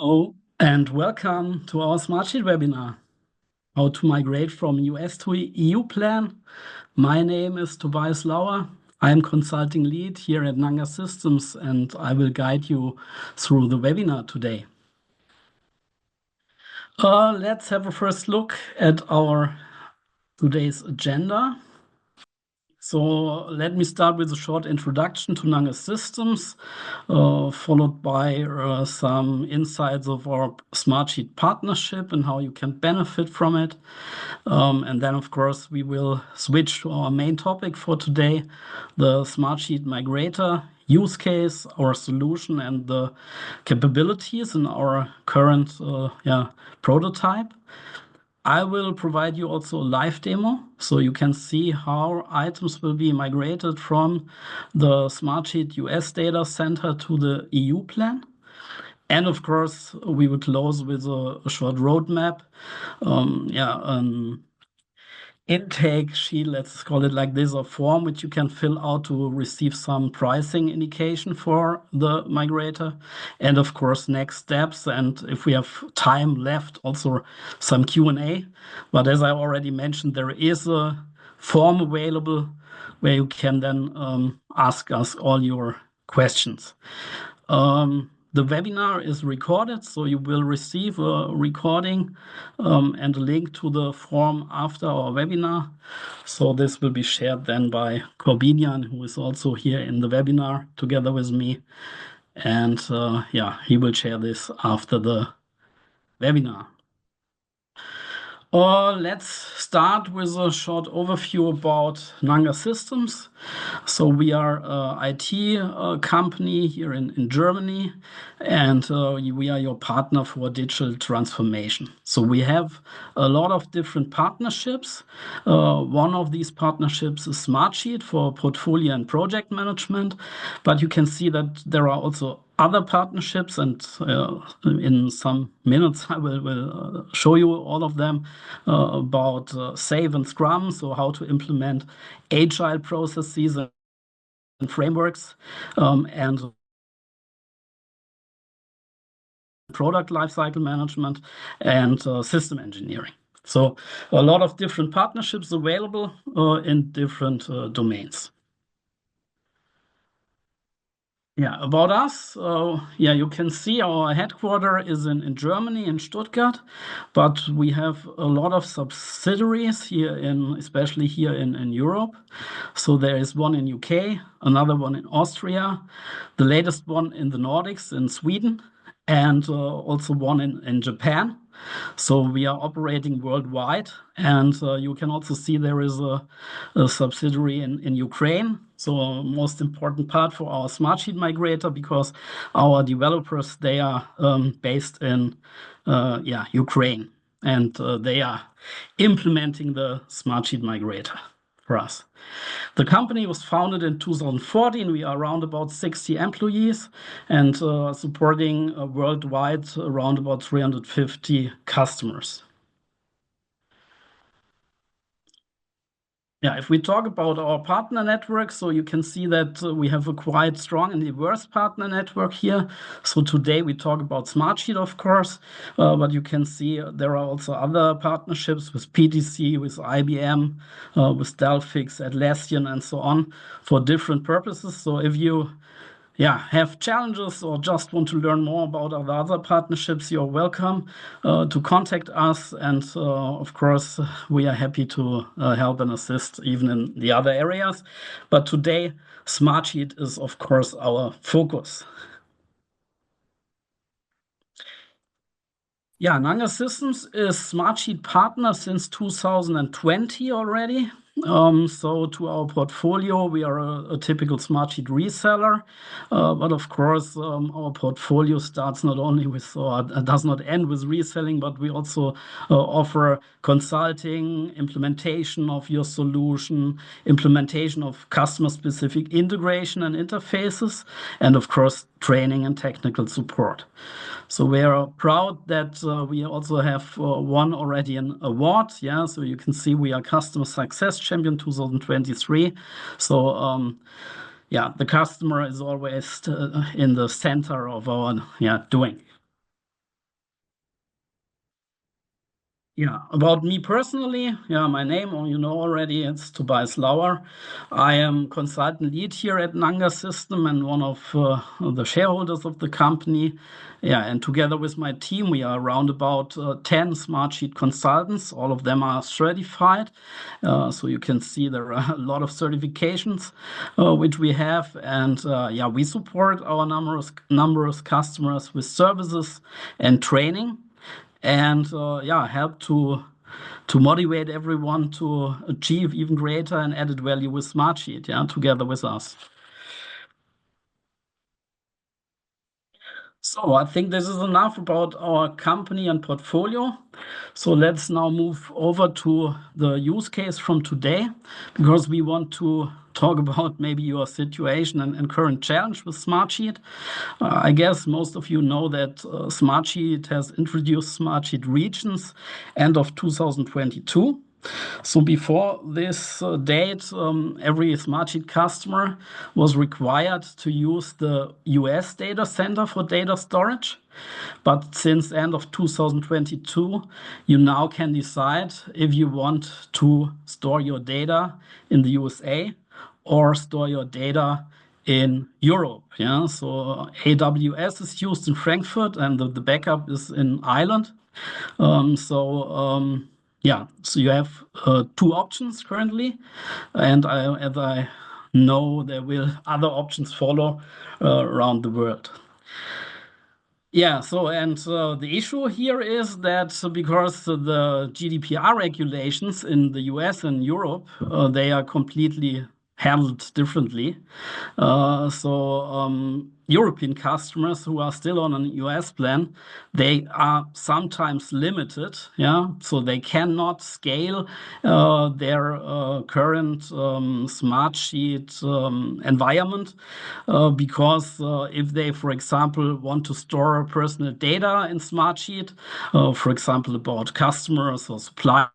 Hello, and welcome to our Smartsheet webinar, how to migrate from US to EU plan. My name is Tobias Lauer. I'm consulting lead here at Nanga Systems, and I will guide you through the webinar today. Let's have a first look at our today's agenda. So let me start with a short introduction to Nanga Systems, followed by some insights of our Smartsheet partnership and how you can benefit from it. And then, of course, we will switch to our main topic for today, the Smartsheet Migrator use case, our solution, and the capabilities in our current prototype. I will provide you also a live demo so you can see how items will be migrated from the Smartsheet US data center to the EU plan. And of course, we will close with a short roadmap. Intake sheet, let's call it like this, a form which you can fill out to receive some pricing indication for the migrator. And of course, next steps. And if we have time left, also some Q&A. But as I already mentioned, there is a form available where you can then ask us all your questions. The webinar is recorded, so you will receive a recording and a link to the form after our webinar. So this will be shared then by Corbinian, who is also here in the webinar together with me. And he will share this after the webinar. Let's start with a short overview about Nanga Systems. So we are an IT company here in Germany, and we are your partner for digital transformation. So we have a lot of different partnerships. One of these partnerships is Smartsheet for portfolio and project management, but you can see that there are also other partnerships, and in some minutes I will show you all of them about Save and Scrum, so how to implement agile processes and frameworks, and product lifecycle management and system engineering. So a lot of different partnerships available in different domains. Yeah, about us, you can see our headquarters is in Germany, in Stuttgart, but we have a lot of subsidiaries here especially here in Europe. So there is one in UK, another one in Austria, the latest one in the Nordics, in Sweden, and also one in Japan. So we are operating worldwide, and you can also see there is a subsidiary in Ukraine. So most important part for our Smartsheet Migrator, because our developers, they are based in Ukraine, and they are implementing the Smartsheet Migrator for us. The company was founded in 2014. We are around about 60 employees and supporting worldwide around about 350 customers. Yeah, if we talk about our partner network, so you can see that we have a quite strong and diverse partner network here. So today we talk about Smartsheet, of course, but you can see there are also other partnerships with PTC, with IBM, with Delphix, Atlassian, and so on for different purposes. So if you have challenges or just want to learn more about our other partnerships, you're welcome to contact us. And of course, we are happy to help and assist even in the other areas. But today, Smartsheet is, of course, our focus. Yeah, Nanga Systems is Smartsheet partner since 2020 already. So to our portfolio, we are a typical Smartsheet reseller. But of course, our portfolio starts not only with, or does not end with reselling, but we also offer consulting, implementation of your solution, implementation of customer-specific integration and interfaces, and of course, training and technical support. So we are proud that we also have won already an award. Yeah, so you can see we are Customer Success Champion 2023. So the customer is always in the center of our doing. Yeah, about me personally, yeah, my name, you know already, it's Tobias Lauer. I am consultant lead here at Nanga System and one of the shareholders of the company. Yeah, and together with my team, we are around about 10 Smartsheet consultants. All of them are certified. So you can see there are a lot of certifications which we have. And yeah, we support our numerous customers with services and training and yeah, help to motivate everyone to achieve even greater and added value with Smartsheet, yeah, together with us. So I think this is enough about our company and portfolio. So let's now move over to the use case from today, because we want to talk about maybe your situation and current challenge with Smartsheet. I guess most of you know that Smartsheet has introduced Smartsheet regions end of 2022. So before this date, every Smartsheet customer was required to use the US data center for data storage. But since end of 2022, you now can decide if you want to store your data in the USA or store your data in Europe. Yeah, so AWS is used in Frankfurt and the backup is in Ireland. Yeah, so you have two options currently, and as I know, there will other options follow around the world. Yeah, so and the issue here is that because the GDPR regulations in the US and Europe, they are completely handled differently. European customers who are still on an US plan, they are sometimes limited, yeah, so they cannot scale their current Smartsheet environment because if they, for example, want to store personal data in Smartsheet, for example, about customers or suppliers,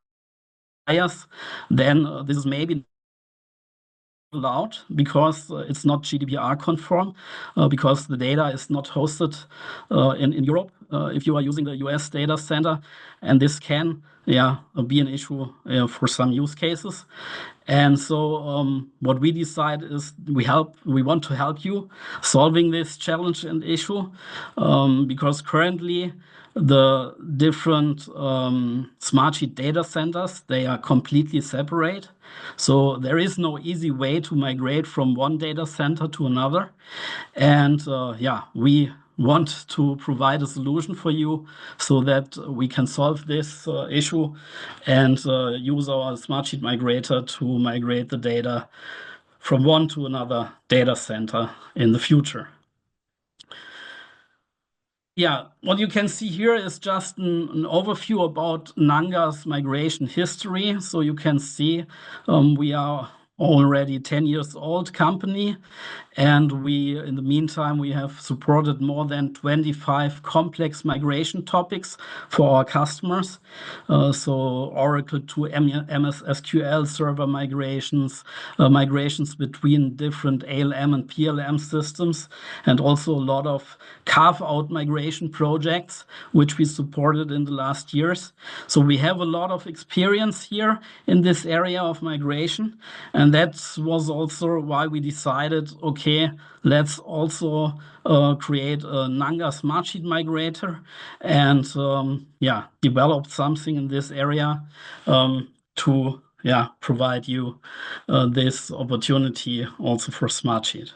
then this is maybe allowed because it's not GDPR conform, because the data is not hosted in Europe if you are using the US data center. And this can, yeah, be an issue for some use cases. And so what we decide is we want to help you solving this challenge and issue because currently the different Smartsheet data centers, they are completely separate. So there is no easy way to migrate from one data center to another. And yeah, we want to provide a solution for you so that we can solve this issue and use our Smartsheet Migrator to migrate the data from one to another data center in the future. Yeah, what you can see here is just an overview about Nanga's migration history. So you can see we are already 10 years old company. And we, in the meantime, we have supported more than 25 complex migration topics for our customers. So Oracle to MS SQL server migrations, migrations between different ALM and PLM systems, and also a lot of carve-out migration projects, which we supported in the last years. So we have a lot of experience here in this area of migration. And that was also why we decided, okay, let's also create a Nanga Smartsheet Migrator and yeah, develop something in this area to yeah, provide you this opportunity also for Smartsheet.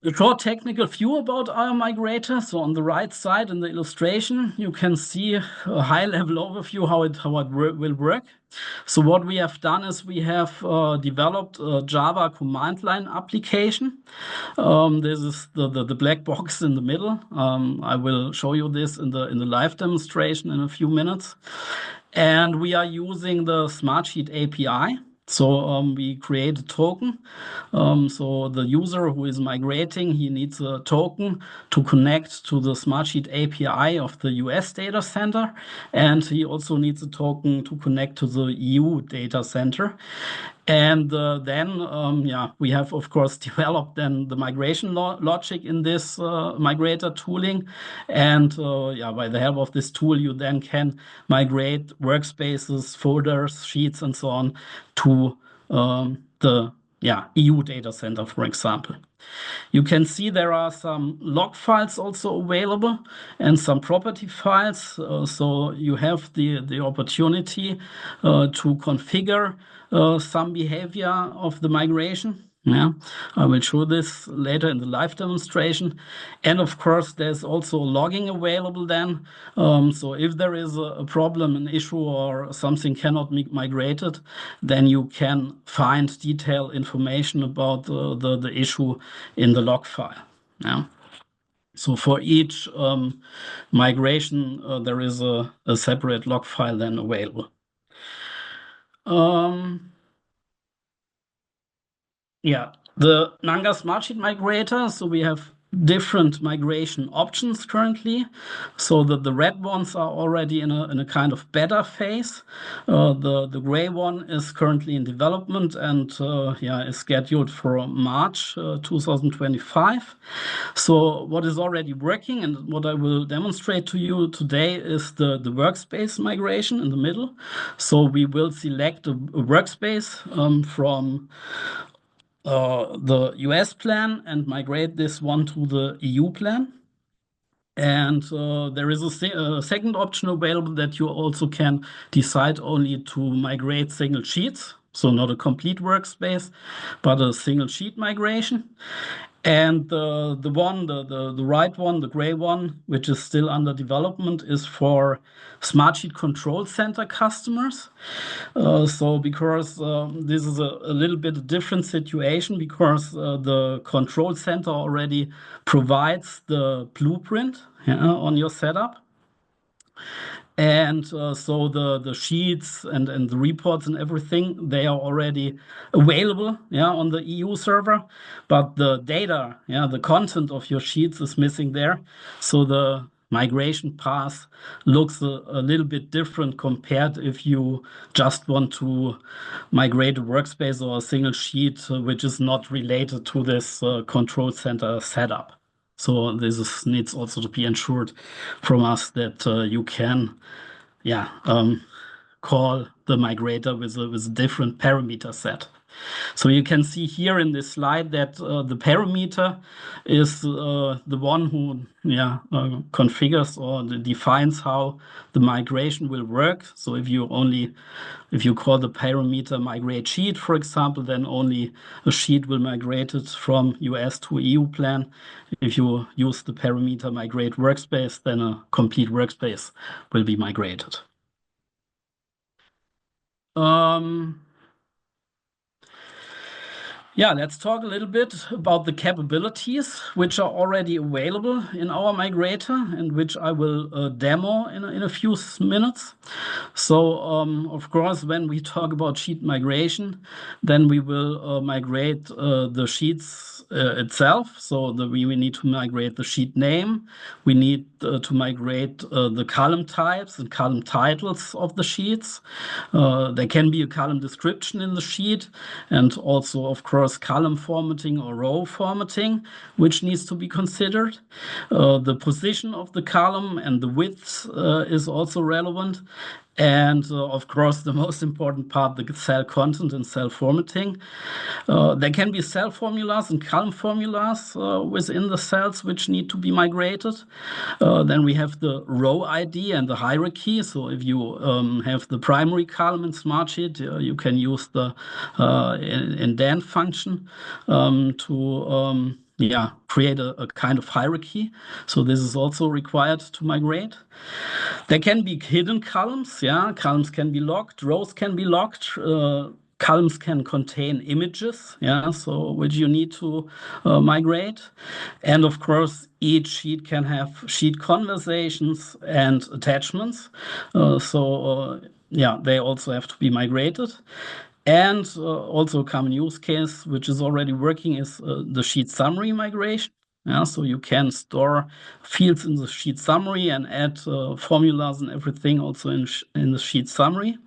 A short technical view about our migrator. So on the right side in the illustration, you can see a high-level overview how it will work. So what we have done is we have developed a Java command line application. This is the black box in the middle. I will show you this in the live demonstration in a few minutes. And we are using the Smartsheet API. So we create a token. So the user who is migrating, he needs a token to connect to the Smartsheet API of the US data center. And he also needs a token to connect to the EU data center. And then, yeah, we have, of course, developed then the migration logic in this migrator tooling. And yeah, by the help of this tool, you then can migrate workspaces, folders, sheets, and so on to the EU data center, for example. You can see there are some log files also available and some property files. So you have the opportunity to configure some behavior of the migration. Yeah, I will show this later in the live demonstration. And of course, there's also logging available then. So if there is a problem, an issue, or something cannot be migrated, then you can find detailed information about the issue in the log file. Yeah. So for each migration, there is a separate log file then available. Yeah, the Nanga Smartsheet Migrator. So we have different migration options currently. So the red ones are already in a kind of beta phase. The gray one is currently in development and yeah, is scheduled for March 2025. So what is already working and what I will demonstrate to you today is the workspace migration in the middle. So we will select a workspace from the US plan and migrate this one to the EU plan. And there is a second option available that you also can decide only to migrate single sheets. So not a complete workspace, but a single sheet migration. And the right one, the gray one, which is still under development, is for Smartsheet Control Center customers. So because this is a little bit different situation because the Control Center already provides the blueprint on your setup. And so the sheets and the reports and everything, they are already available on the EU server, but the data, the content of your sheets is missing there. So the migration path looks a little bit different compared if you just want to migrate a workspace or a single sheet which is not related to this control center setup. So needs also to be ensured from us that you can, call the migrator with a different parameter set. So you can see here in this slide that the parameter is the one who configures or defines how the migration will work. So if you call the parameter migrate sheet, for example, then only a sheet will migrate it from US to EU plan. If you use the parameter migrate workspace, then a complete workspace will be migrated. Yeah, let's talk a little bit about the capabilities which are already available in our migrator and which I will demo in a few minutes. So, of course, when we talk about sheet migration, then we will migrate the sheets itself. So we need to migrate the sheet name. We need to migrate the column types and column titles of the sheets. There can be a column description in the sheet and also, of course, column formatting or row formatting, which needs to be considered. The position of the column and the width is also relevant. And of course, the most important part, the cell content and cell formatting. There can be cell formulas and column formulas within the cells which need to be migrated. Then we have the row ID and the hierarchy. So if you have the primary column in Smartsheet, you can use the indent function to create a kind of hierarchy. So this is also required to migrate. There can be hidden columns. Columns can be locked, rows can be locked. Columns can contain images, so which you need to migrate. And of course, each sheet can have sheet conversations and attachments. They also have to be migrated. And also a common use case, which is already working, is the sheet summary migration. So you can store fields in the sheet summary and add formulas and everything also in the sheet summary.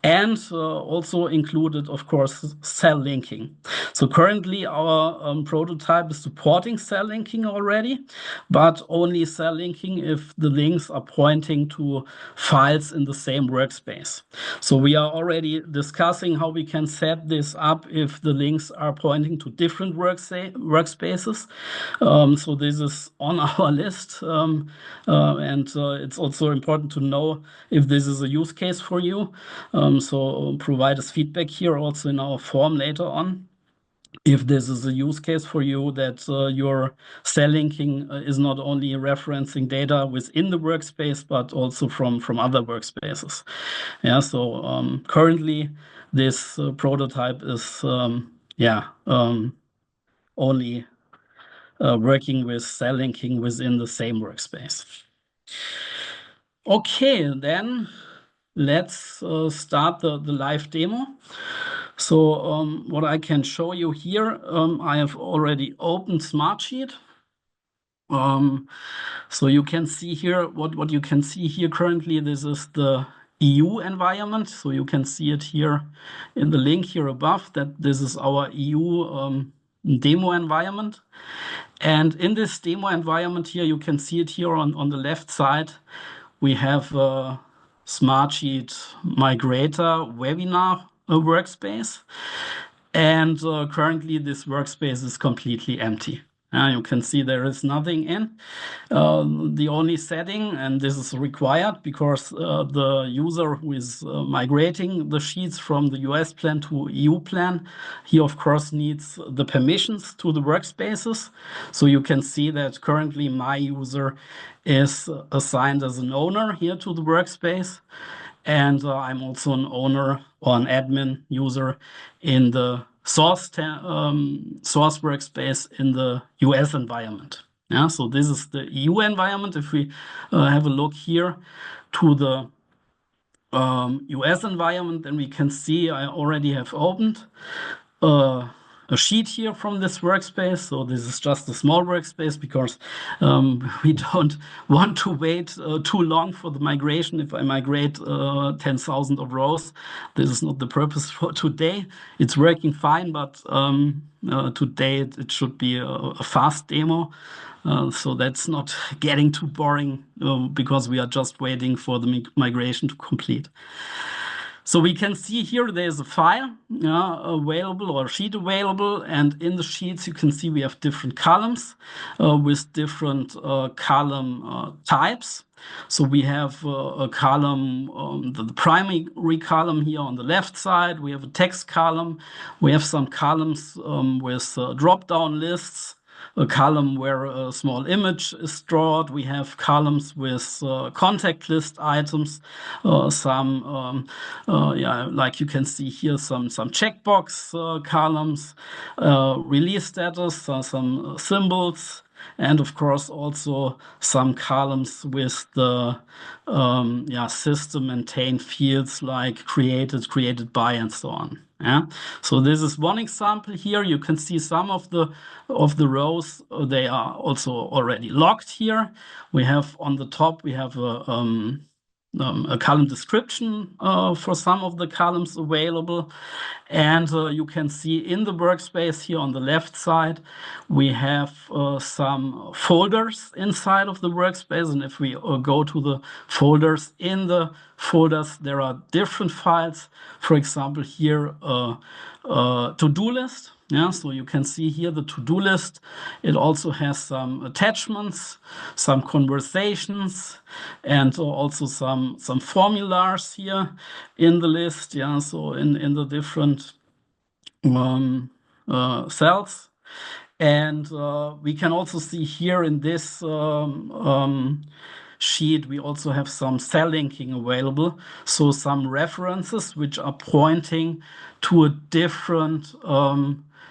and also included, of course, cell linking. So currently our prototype is supporting cell linking already, but only cell linking if the links are pointing to files in the same workspace. So we are already discussing how we can set this up if the links are pointing to different workspaces. So this is on our list, and it's also important to know if this is a use case for you. So provide us feedback here also in our form later on, if this is a use case for you, that your cell linking is not only referencing data within the workspace, but also from other workspaces. Yeah, so currently this prototype is only working with cell linking within the same workspace. Okay, then let's start the live demo. So what I can show you here, I have already opened Smartsheet. So you can see here, what you can see here currently, this is the EU environment. So you can see it here in the link here above, that this is our EU demo environment. And in this demo environment here, you can see it here on the left side, we have a Smartsheet Migrator webinar workspace. And currently this workspace is completely empty. You can see there is nothing in. The only setting, and this is required because the user who is migrating the sheets from the US plan to EU plan, he of course needs the permissions to the workspaces. So you can see that currently my user is assigned as an owner here to the workspace. And I'm also an owner or an admin user in the source workspace in the US environment. Yeah, so this is the EU environment. If we have a look here to the US environment, then we can see I already have opened a sheet here from this workspace. So this is just a small workspace because we don't want to wait too long for the migration. If I migrate 10,000 of rows, this is not the purpose for today. It's working fine, but today it should be a fast demo. So that's not getting too boring because we are just waiting for the migration to complete. So we can see here there's a file available or a sheet available, and in the sheets you can see we have different columns with different column types. So we have a column, the primary column here on the left side. We have a text column. We have some columns with drop-down lists, a column where a small image is stored. We have columns with contact list items, like you can see here, some checkbox columns, release status, some symbols, and of course also some columns with the system maintained fields like created by, and so on. Yeah, so this is one example here. You can see some of the rows, they are also already logged here. We have on the top, we have a column description for some of the columns available. And you can see in the workspace here on the left side, we have some folders inside of the workspace. And if we go to the folders, in the folders, there are different files. For example, here, to-do list. Yeah, so you can see here the to-do list. It also has some attachments, some conversations, and also some formulas here in the list. Yeah, so in the different cells. And we can also see here in this sheet, we also have some cell linking available. So some references which are pointing to a different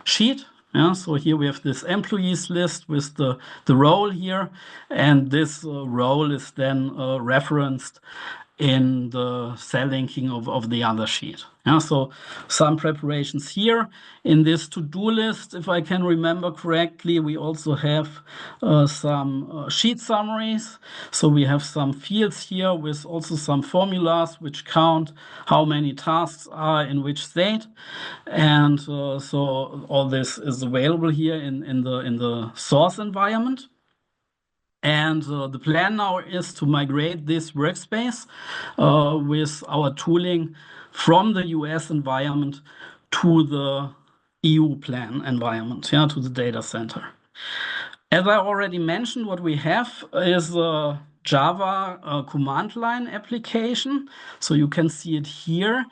sheet. Yeah, so here we have this employees list with the role here, and this role is then referenced in the cell linking of the other sheet. Yeah, so some preparations here in this to-do list, if I can remember correctly, we also have some sheet summaries. So we have some fields here with also some formulas which count how many tasks are in which state. And so all this is available here in the source environment. And the plan now is to migrate this workspace with our tooling from the US environment to the EU plan environment, yeah, to the data center. As I already mentioned, what we have is a Java command line application. So you can see it here.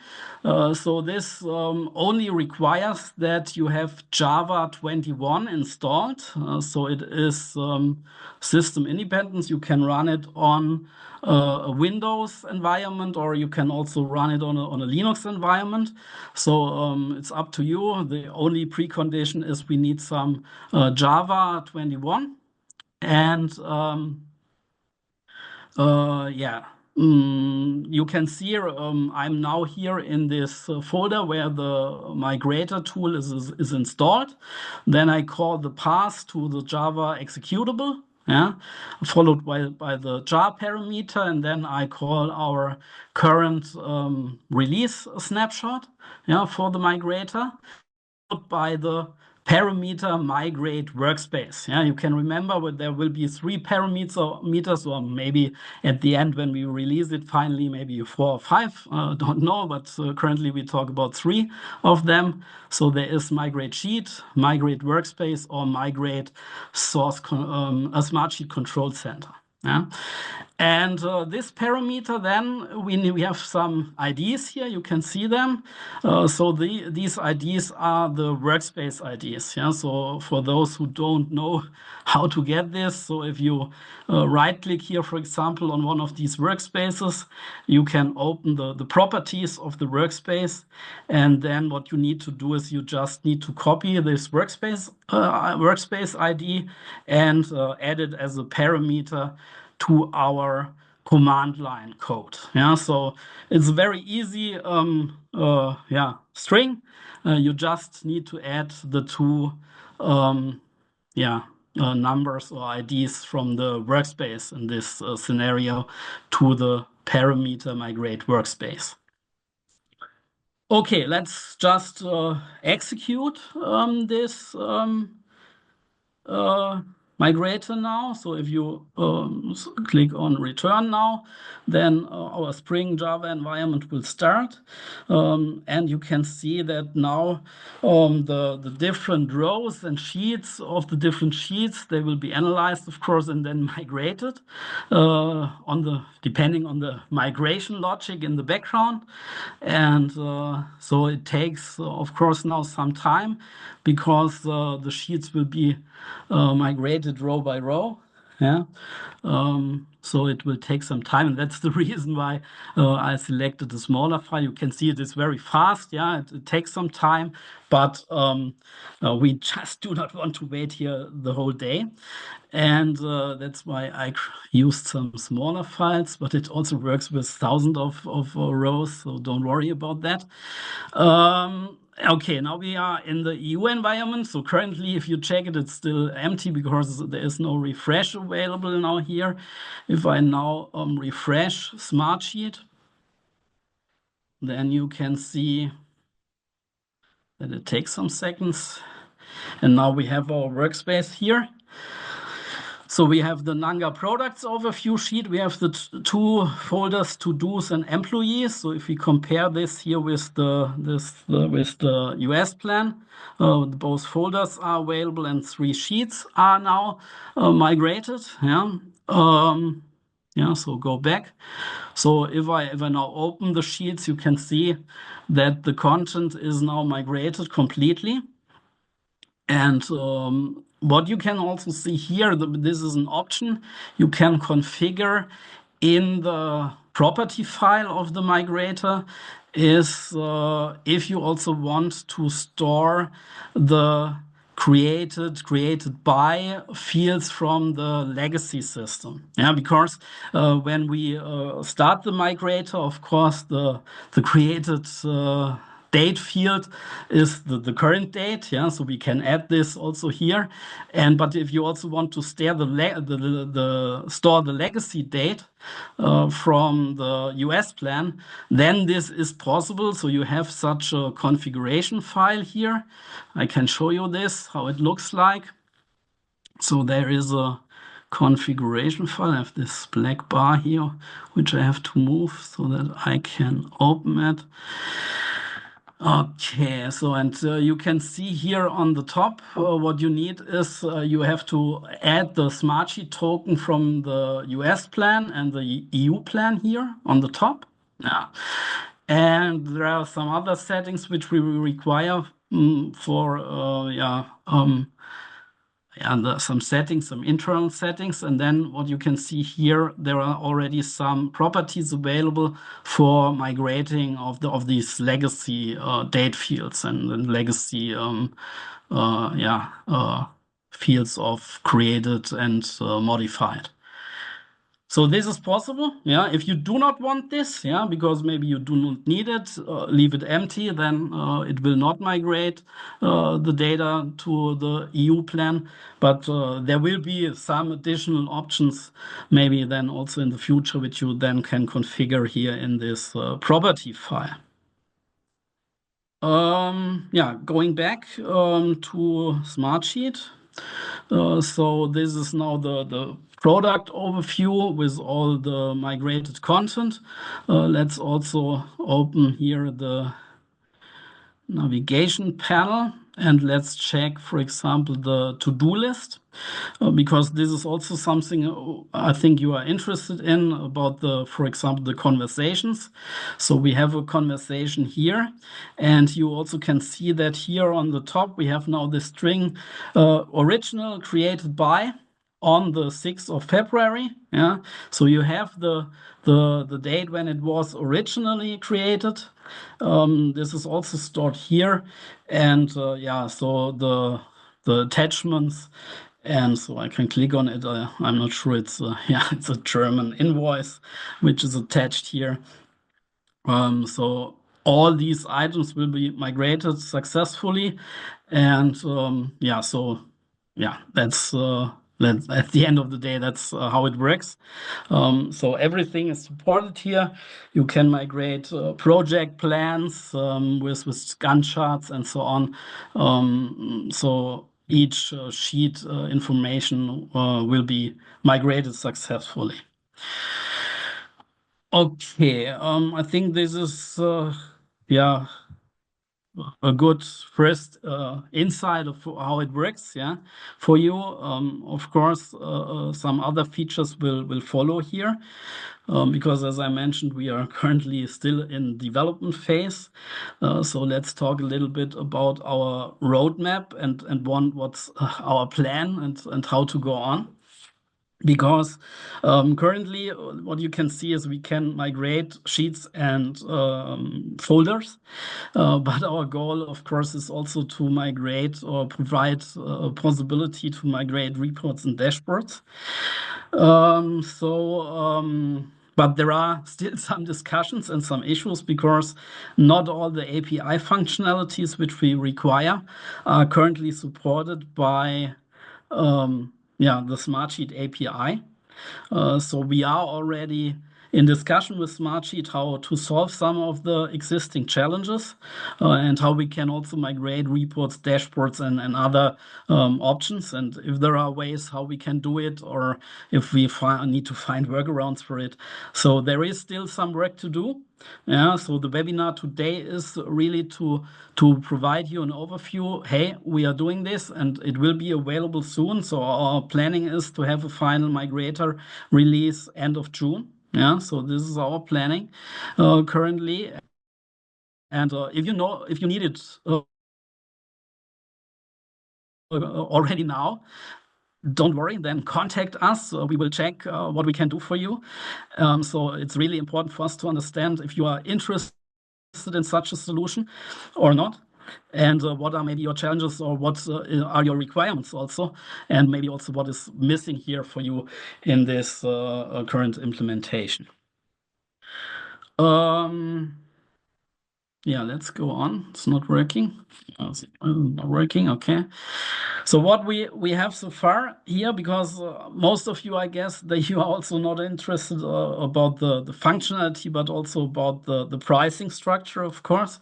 So this only requires that you have Java 21 installed. So it is system independent. You can run it on a Windows environment, or you can also run it on a Linux environment. So it's up to you. The only precondition is we need some Java 21. And yeah, you can see I'm now here in this folder where the Migrator tool is installed. Then I call the path to the Java executable, yeah, followed by the jar parameter, and then I call our current release snapshot, yeah, for the Migrator, by the parameter migrate workspace. Yeah, you can remember that there will be 3 parameters, or maybe at the end when we release it finally, maybe 4 or 5, don't know, but currently we talk about 3 of them. So there is migrate sheet, migrate workspace, or migrate source a Smartsheet control center. Yeah. And this parameter, then we have some IDs here. You can see them. So these IDs are the workspace IDs. Yeah. So for those who don't know how to get this, so if you right click here, for example, on one of these workspaces, you can open the properties of the workspace. And then what you need to do is you just need to copy this workspace ID and add it as a parameter to our command line code. Yeah, so it's very easy string. You just need to add the 2 numbers or IDs from the workspace in this scenario to the parameter migrate workspace. Okay, let's just execute this Migrator now. So if you click on return now, then our Spring Java environment will start. And you can see that now the different rows and sheets of the different sheets, they will be analyzed, of course, and then migrated depending on the migration logic in the background. And so it takes, of course, now some time because the sheets will be migrated row by row. Yeah. So it will take some time, and that's the reason why I selected a smaller file. You can see it is very fast. Yeah, it takes some time, but we just do not want to wait here the whole day. And that's why I used some smaller files, but it also works with thousands of rows, so don't worry about that. Okay, now we are in the EU environment. So currently, if you check it, it's still empty because there is no refresh available now here. If I now refresh Smartsheet, then you can see that it takes some seconds. And now we have our workspace here. So we have the Nanga products overview sheet. We have the 2 folders, to-dos and employees. So if we compare this here with the US plan, both folders are available and 3 sheets are now migrated. Yeah. So go back. So if I now open the sheets, you can see that the content is now migrated completely. And what you can also see here, this is an option you can configure in the property file of the migrator, is if you also want to store the created by fields from the legacy system. Yeah, because when we start the migrator, of course, the created date field is the current date. Yeah, so we can add this also here. But if you also want to store the legacy date from the US plan, then this is possible. So you have such a configuration file here. I can show you this, how it looks like. So there is a configuration file. I have this black bar here, which I have to move so that I can open it. Okay, so you can see here on the top, what you need is you have to add the Smartsheet token from the US plan and the EU plan here on the top. Yeah. And there are some other settings which we will require for some settings, some internal settings. And then what you can see here, there are already some properties available for migrating of these legacy date fields and legacy fields of created and modified. So this is possible, yeah. If you do not want this, yeah, because maybe you do not need it, leave it empty, then it will not migrate the data to the EU plan. But there will be some additional options, maybe then also in the future, which you then can configure here in this property file. Going back to Smartsheet. So this is now the product overview with all the migrated content. Let's also open here the navigation panel and let's check, for example, the to-do list, because this is also something I think you are interested in about for example, the conversations. So we have a conversation here, and you also can see that here on the top, we have now the string original created by on the 6th of February. Yeah. So you have the date when it was originally created. This is also stored here. And so the attachments, and so I can click on it. I'm not sure it's it's a German invoice which is attached here. So all these items will be migrated successfully, and that's at the end of the day, that's how it works. So everything is supported here. You can migrate project plans with Gantt charts and so on. So each sheet information will be migrated successfully. Okay, I think this is a good first insight of how it works, yeah, for you. Of course, some other features will follow here, because as I mentioned, we are currently still in development phase. So let's talk a little bit about our roadmap and what's our plan and how to go on. Because currently what you can see is we can migrate sheets and folders, but our goal, of course, is also to migrate or provide a possibility to migrate reports and dashboards. But there are still some discussions and some issues because not all the API functionalities which we require are currently supported by the Smartsheet API. So we are already in discussion with Smartsheet how to solve some of the existing challenges and how we can also migrate reports, dashboards, and other options. And if there are ways how we can do it, or if we need to find workarounds for it. So there is still some work to do. Yeah, so the webinar today is really to provide you an overview. Hey, we are doing this and it will be available soon. So our planning is to have a final migrator release end of June. Yeah, so this is our planning currently. And if you need it already now, don't worry, then contact us. We will check what we can do for you. So it's really important for us to understand if you are interested in such a solution or not. and what are maybe your challenges or what are your requirements also, and maybe also what is missing here for you in this current implementation. Um, yeah, let's go on. It's not working. It's not working. Okay. So what we have so far here, because most of you, I guess, that you are also not interested about the functionality, but also about the pricing structure, of course.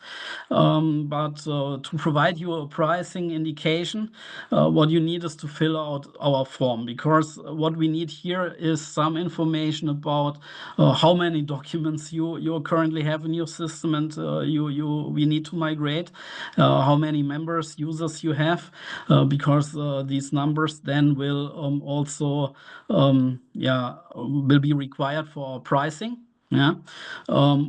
But to provide you a pricing indication, what you need is to fill out our form, because what we need here is some information about how many documents you currently have in your system, and we need to migrate, how many members, users you have, because these numbers then will also will be required for our pricing. Yeah,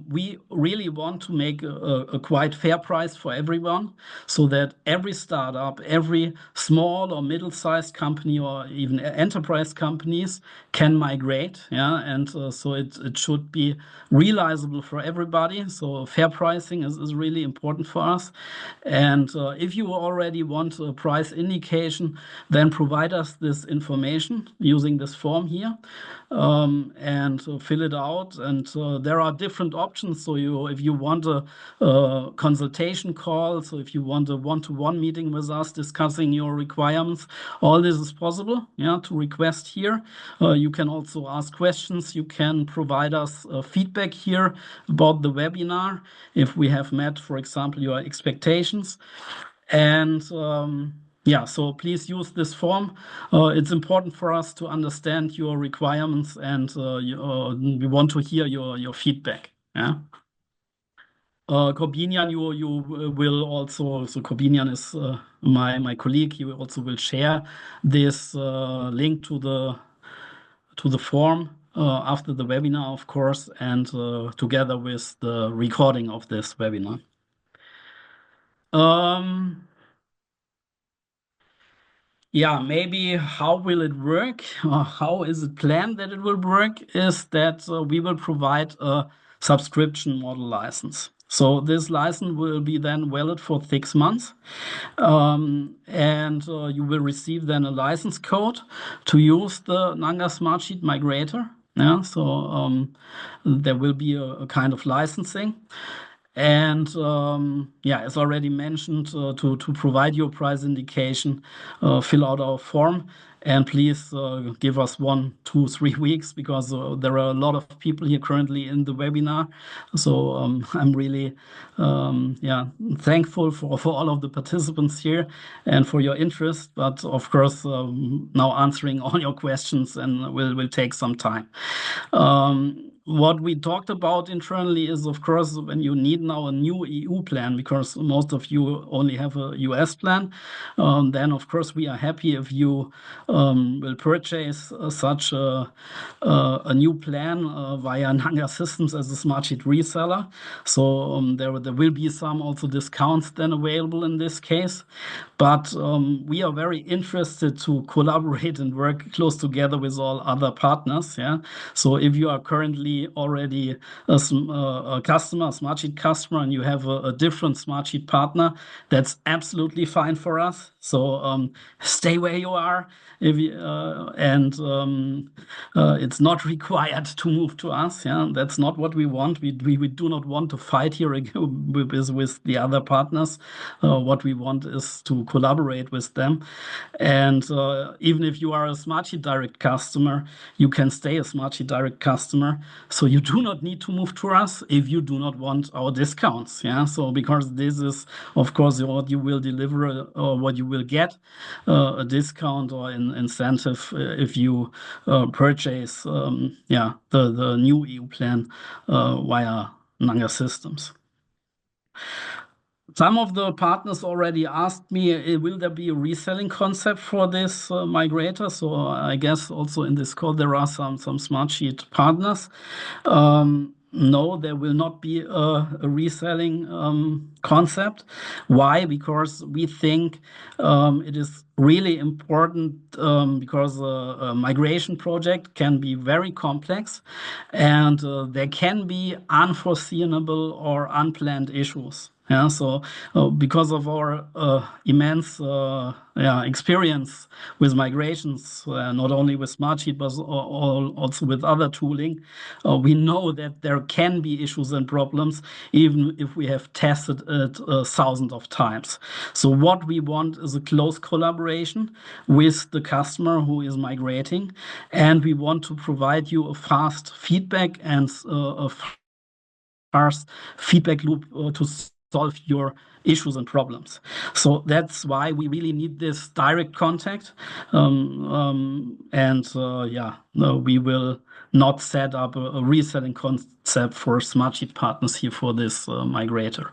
we really want to make a quite fair price for everyone, so that every startup, every small or middle-sized company, or even enterprise companies can migrate. Yeah, and so it should be realizable for everybody. So fair pricing is really important for us. And if you already want a price indication, then provide us this information using this form here, and fill it out. And there are different options. So if you want a consultation call, so if you want a one-to-one meeting with us discussing your requirements, all this is possible. Yeah, to request here. You can also ask questions. You can provide us feedback here about the webinar if we have met, for example, your expectations. And yeah, so please use this form. It's important for us to understand your requirements, and we want to hear your feedback. Yeah. Corbinian, you will also, so Corbinian is my colleague. He also will share this link to the form after the webinar, of course, and together with the recording of this webinar. Yeah, maybe how will it work? Or how is it planned that it will work? Is that we will provide a subscription model license. So this license will be then valid for 6 months, and you will receive then a license code to use the Nanga Smartsheet Migrator. Yeah, so there will be a kind of licensing. And yeah, as already mentioned, to provide your price indication, fill out our form, and please give us 1, 2, 3 weeks, because there are a lot of people here currently in the webinar. So I'm really thankful for all of the participants here and for your interest. But of course, now answering all your questions and will take some time. What we talked about internally is, of course, when you need now a new EU plan, because most of you only have a US plan, then of course we are happy if you will purchase such a new plan via Nanga Systems as a Smartsheet reseller. So there will be some also discounts then available in this case. But we are very interested to collaborate and work close together with all other partners. Yeah. So if you are currently already a customer, a Smartsheet customer, and you have a different Smartsheet partner, that's absolutely fine for us. So stay where you are. It's not required to move to us. Yeah, that's not what we want. We do not want to fight here with the other partners. What we want is to collaborate with them. And even if you are a Smartsheet Direct customer, you can stay a Smartsheet Direct customer. So you do not need to move to us if you do not want our discounts. Yeah. So because this is, of course, what you will deliver or what you will get, a discount or an incentive if you purchase the new EU plan via Nanga Systems. Some of the partners already asked me, will there be a reselling concept for this migrator? So I guess also in this call there are some Smartsheet partners. No, there will not be a reselling concept. Why? Because we think it is really important, because a migration project can be very complex, and there can be unforeseeable or unplanned issues. Yeah, so because of our immense experience with migrations, not only with Smartsheet but also with other tooling, we know that there can be issues and problems even if we have tested it thousands of times. So what we want is a close collaboration with the customer who is migrating, and we want to provide you a fast feedback and a fast feedback loop to solve your issues and problems. So that's why we really need this direct contact. No, we will not set up a reselling concept for Smartsheet partners here for this migrator.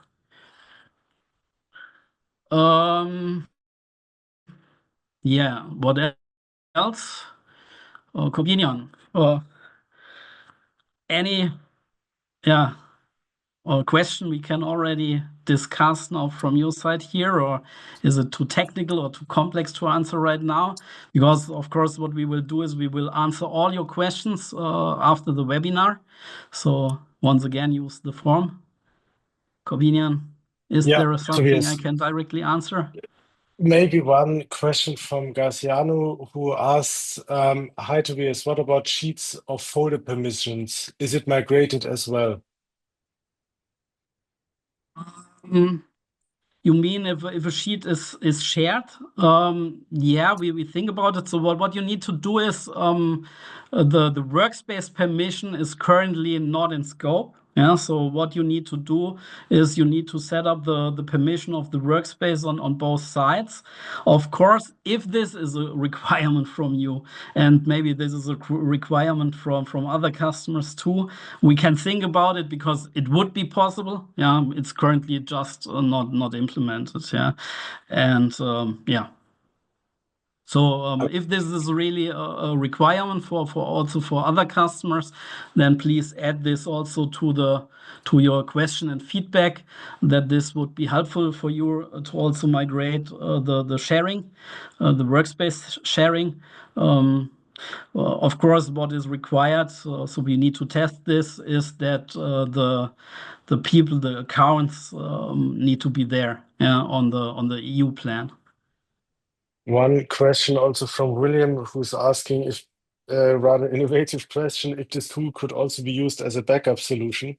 Um, yeah, what else? Opinion. Any, yeah, question we can already discuss now from your side here, or is it too technical or too complex to answer right now? Because, of course, what we will do is we will answer all your questions after the webinar. So, once again, use the form. Corbinian, is Yeah, there something I Tobias, can directly answer? maybe one question from Garciano who asks, hi Tobias, what about sheets of folder permissions? Is it migrated as well? Mm, You mean if a sheet is shared? Yeah, we think about it. So what you need to do is the workspace permission is currently not in scope. Yeah, so what you need to do is you need to set up the permission of the workspace on both sides. Of course, if this is a requirement from you, and maybe this is a requirement from other customers too, we can think about it because it would be possible. Yeah, it's currently just not implemented. Yeah, and yeah. So Uh, if this is really a requirement for also for other customers, then please add this also to your question and feedback that this would be helpful for you to also migrate the sharing, the workspace sharing. Um, of course, what is required, so we need to test this, is that the people, the accounts need to be there, yeah, on the EU plan. One question also from William, who's asking if, rather innovative question, if this tool could also be used as a backup solution.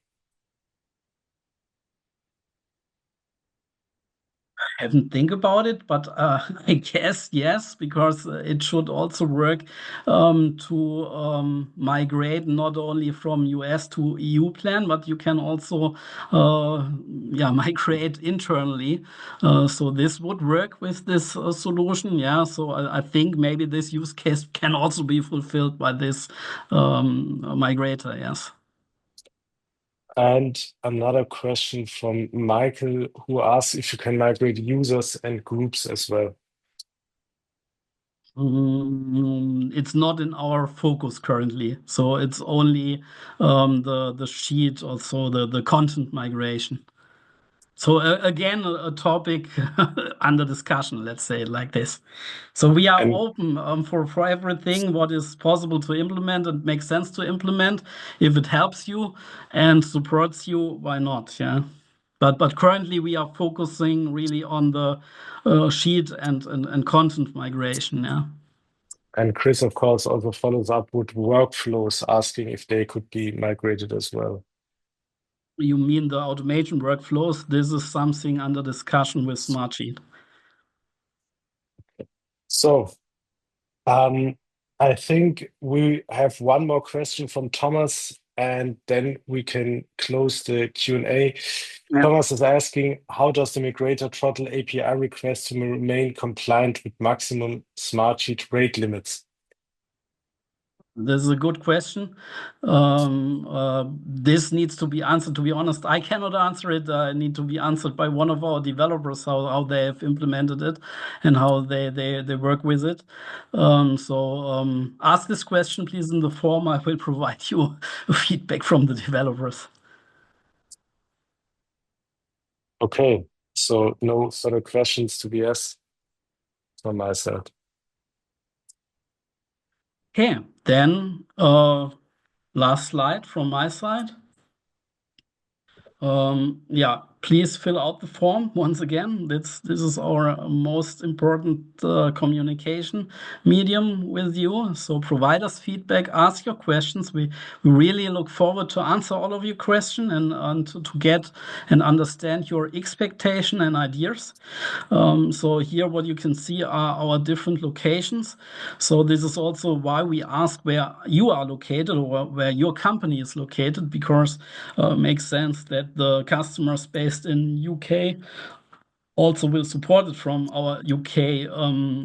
Haven't think about it, but I guess yes, because it should also work to migrate not only from US to EU plan, but you can also migrate internally. So this would work with this solution. Yeah, so I think maybe this use case can also be fulfilled by this migrator. Yes. And another question from Michael, who asks if you can migrate users and groups as well. It's not in our focus currently, so it's only the sheet, also the content migration. So again, a topic under discussion, let's say it like this. So we are And open for everything what is possible to implement and makes sense to implement. If it helps you and supports you, why not? Yeah. But currently we are focusing really on the sheet and content migration. Yeah. and Chris, of course, also follows up with workflows, asking if they could be migrated as well. You mean the automation workflows? This is something under discussion with Smartsheet. So, um, I think we have one more question from Thomas, and then we can close the Q&A. Yeah. Thomas is asking, how does the migrator throttle API requests to remain compliant with maximum Smartsheet rate limits? This is a good question. This needs to be answered. To be honest, I cannot answer it. I need to be answered by one of our developers, how they have implemented it and how they work with it. Ask this question, please, in the form. I will provide you feedback from the developers. Okay, so no further questions to be asked from my side. Okay, then last slide from my side. Yeah, please fill out the form once again. This is our most important communication medium with you. So provide us feedback, ask your questions. We really look forward to answer all of your questions and to get and understand your expectation and ideas. So here what you can see are our different locations. So this is also why we ask where you are located or where your company is located, because it makes sense that the customers based in UK also will support it from our UK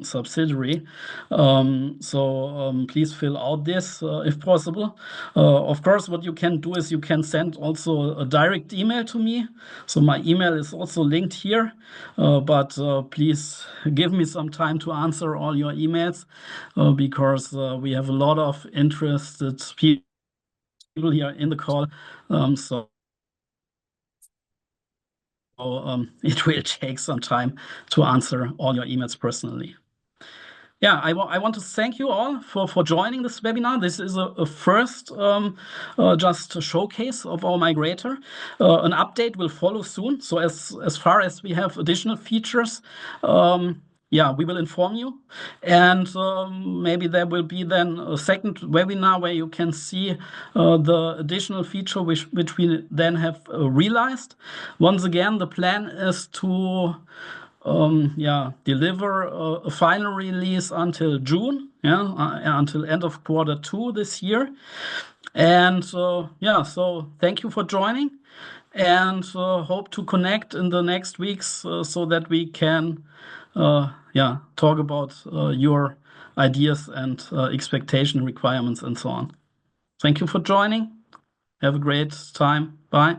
subsidiary. So please fill out this if possible. Of course, what you can do is you can send also a direct email to me. So my email is also linked here, but please give me some time to answer all your emails because we have a lot of interested people here in the call. It will take some time to answer all your emails personally. Yeah, I want to thank you all for joining this webinar. This is a first just a showcase of our migrator. An update will follow soon. So as far as we have additional features, yeah, we will inform you. And maybe there will be then a second webinar where you can see the additional feature which we then have realized. Once again, the plan is to yeah, deliver a final release until June, yeah, until end of Q2 this year. And yeah, so thank you for joining, and hope to connect in the next weeks so that we can yeah, talk about your ideas and expectation requirements and so on. Thank you for joining. Have a great time. Bye.